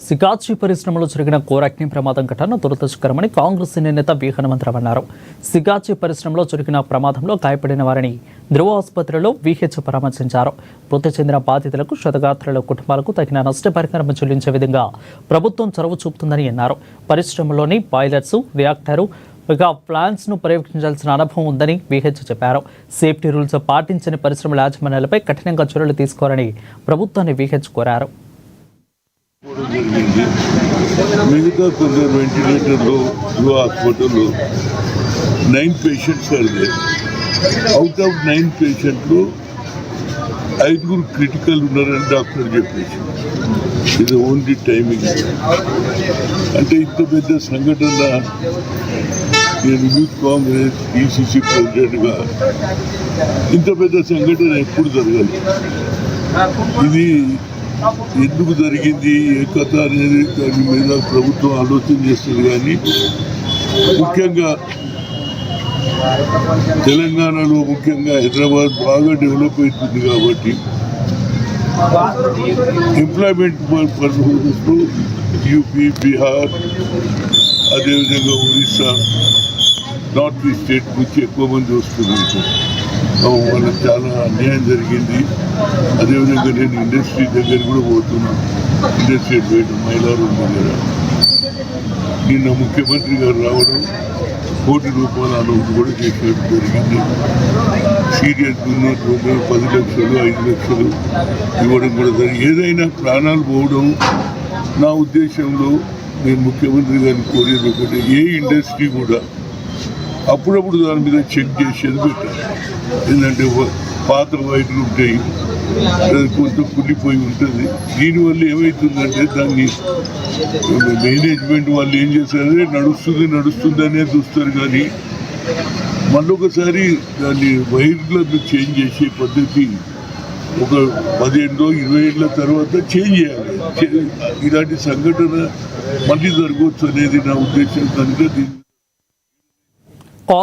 సికాచి పరిశ్రమలో జరిగిన ఘోర అగ్ని ప్రమాదం ఘటన దురదృష్టకరమని కాంగ్రెస్ నేత వి హనుమంతరావు అన్నారు. సికాచి పరిశ్రమలో జరిగిన ప్రమాదంలో గాయపడిన వారిని ధ్రువ ఆసుపత్రిలో విహెచ్ పరామర్శించారు. మృతి చెందిన బాధితులకు క్షతగాత్రుల కుటుంబాలకు తగిన నష్టపరిహారం చెల్లించే విధంగా ప్రభుత్వం చొరవ చూపుతుందని అన్నారు. పరిశ్రమలోని బాయిలర్స్, రియాక్టరు ప్లాంట్స్ ను పర్యవేక్షించాల్సిన అనుభవం ఉందని విహెచ్ చెప్పారు. సేఫ్టీ రూల్స్ పాటించని పరిశ్రమల యాజమాన్యాలపై కఠినంగా చర్యలు తీసుకోవాలని ప్రభుత్వాన్ని విహెచ్ కోరారు. మిగతా కొందరు వెంటిలేటర్లో హాస్పిటల్లో 9 పేషెంట్స్ అదే. అవుట్ ఆఫ్ 9 పేషెంట్లు 5 క్రిటికల్ ఉన్నారని డాక్టర్ చెప్పేసి ఇది ఓన్లీ టైమింగ్. అంటే ఇంత పెద్ద సంఘటన నేను యూత్ కాంగ్రెస్ పిసిసి ప్రెసిడెంట్గా ఇంత పెద్ద సంఘటన ఎప్పుడు జరగాలి, ఇది ఎందుకు జరిగింది, ఏ కథ అనేది దాని మీద ప్రభుత్వం ఆలోచన చేస్తుంది. కానీ ముఖ్యంగా తెలంగాణలో, ముఖ్యంగా హైదరాబాద్ బాగా డెవలప్ అవుతుంది కాబట్టి ఎంప్లాయ్మెంట్ పర్పస్లో యూపీ, బీహార్, అదేవిధంగా ఒరిస్సా, నార్త్ ఈస్ట్ స్టేట్ నుంచి ఎక్కువ మంది వస్తున్నారు. వాళ్ళకి చాలా అన్యాయం జరిగింది. అదేవిధంగా నేను ఇండస్ట్రీ దగ్గర కూడా పోతున్నాను. ఇండస్ట్రీ బయట మైలారం దగ్గర నిన్న ముఖ్యమంత్రి గారు రావడం, ₹1 కోటి అనౌన్స్ కూడా చేసేయడం జరిగింది. సీరియస్ ఉన్నట్టు 10 లక్షలు, 5 లక్షలు ఇవ్వడం కూడా జరిగింది. ఏదైనా ప్రాణాలు పోవడం నా ఉద్దేశంలో నేను ముఖ్యమంత్రి గారిని కోరేది ఒకటి, ఏ ఇండస్ట్రీ కూడా అప్పుడప్పుడు దాని మీద చెక్ చేసేది పెట్టాలి. ఏంటంటే పాత వైర్లు ఉంటాయి, కొంత కుళ్ళిపోయి ఉంటుంది. దీనివల్ల ఏమవుతుందంటే దాన్ని మేనేజ్మెంట్ వాళ్ళు ఏం చేస్తారంటే నడుస్తుంది అనేది చూస్తారు. కానీ మళ్ళొకసారి దాన్ని వైర్లను చేంజ్ చేసే పద్ధతి ఒక 15-20 ఏళ్ళ తర్వాత చేంజ్ చేయాలి. ఇలాంటి సంఘటన మళ్ళీ జరగవచ్చు అనేది నా ఉద్దేశం. కనుక